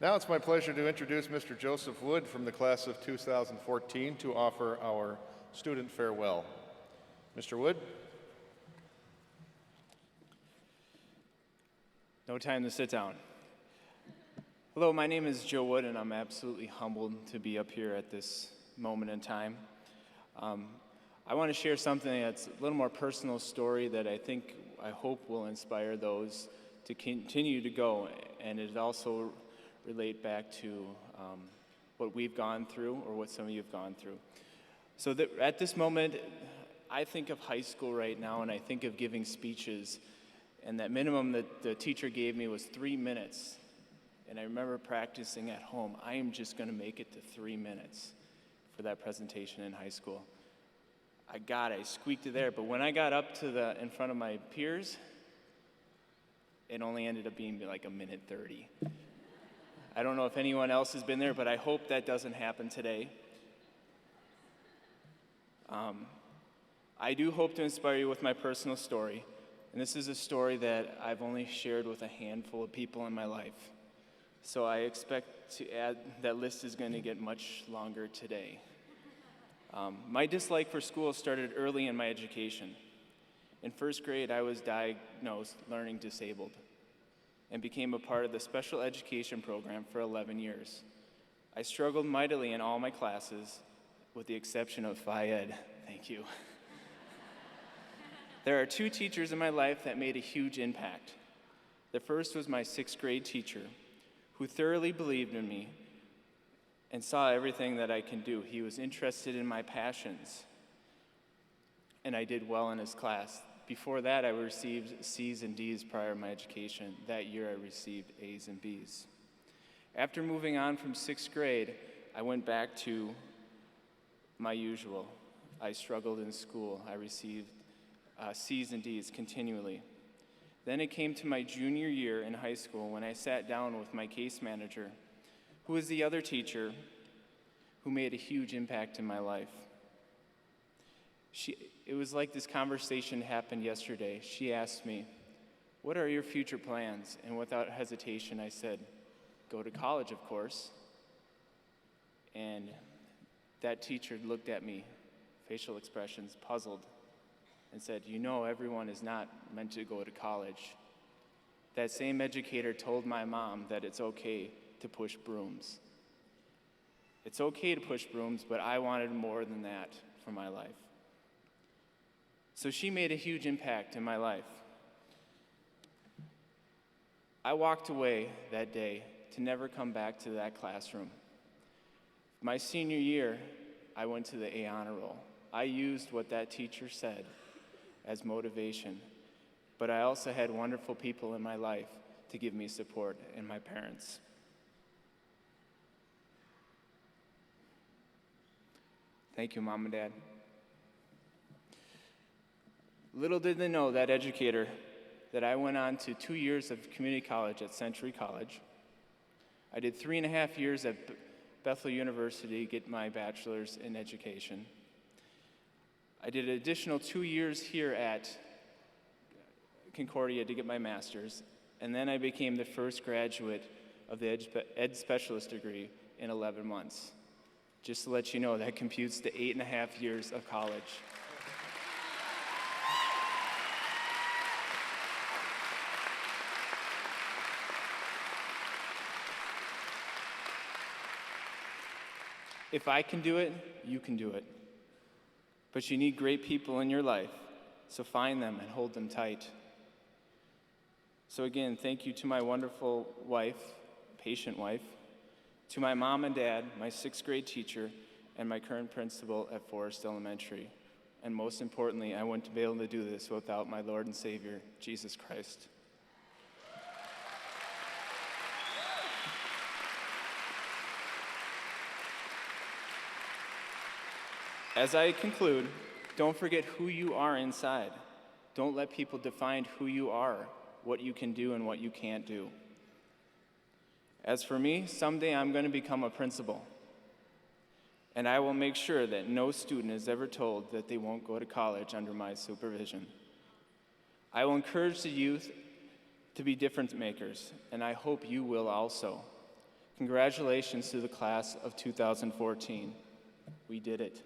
Now it's my pleasure to introduce Mr. Joseph Wood from the class of 2014 to offer our student farewell. Mr. Wood. No time to sit down. Hello, my name is Joe Wood, and I'm absolutely humbled to be up here at this moment in time. I want to share something that's a little more personal story that I hope will inspire those to continue to go, and it also relate back to what we've gone through or what some of you have gone through. So at this moment, I think of high school right now, and I think of giving speeches, and that minimum that the teacher gave me was 3 minutes. And I remember practicing at home, I am just going to make it to 3 minutes for that presentation in high school. I squeaked it there, but when I got up to in front of my peers, it only ended up being like 1:30. I don't know if anyone else has been there, but I hope that doesn't happen today. I do hope to inspire you with my personal story, and this is a story that I've only shared with a handful of people in my life. So I expect to add, that list is going to get much longer today. My dislike for school started early in my education. In first grade, I was diagnosed learning disabled and became a part of the special education program for 11 years. I struggled mightily in all my classes, with the exception of Phi Ed. Thank you. There are two teachers in my life that made a huge impact. The first was my 6th grade teacher, who thoroughly believed in me and saw everything that I can do. He was interested in my passions, and I did well in his class. Before that, I received C's and D's prior to my education. That year, I received A's and B's. After moving on from 6th grade, I went back to my usual. I struggled in school. I received C's and D's continually. Then it came to my junior year in high school when I sat down with my case manager, who was the other teacher who made a huge impact in my life. It was like this conversation happened yesterday. She asked me, "What are your future plans?" And without hesitation, I said, "Go to college, of course." And that teacher looked at me, facial expressions, puzzled, and said, "You know, everyone is not meant to go to college." That same educator told my mom that it's okay to push brooms. It's okay to push brooms, but I wanted more than that for my life. So she made a huge impact in my life. I walked away that day to never come back to that classroom. My senior year, I went to the A honor roll. I used what that teacher said as motivation, but I also had wonderful people in my life to give me support, and my parents. Thank you, Mom and Dad. Little did they know, that educator, that I went on to 2 years of community college at Century College. I did 3.5 years at Bethel University to get my bachelor's in education. I did an additional 2 years here at Concordia to get my master's, and then I became the first graduate of the Ed Specialist degree in 11 months. Just to let you know, that computes to 8.5 years of college. If I can do it, you can do it. But you need great people in your life, so find them and hold them tight. So again, thank you to my wonderful wife, patient wife, to my mom and dad, my 6th grade teacher, and my current principal at Forest Elementary. And most importantly, I wouldn't be able to do this without my Lord and Savior, Jesus Christ. As I conclude, don't forget who you are inside. Don't let people define who you are, what you can do and what you can't do. As for me, someday I'm going to become a principal, and I will make sure that no student is ever told that they won't go to college under my supervision. I will encourage the youth to be difference makers, and I hope you will also. Congratulations to the class of 2014. We did it.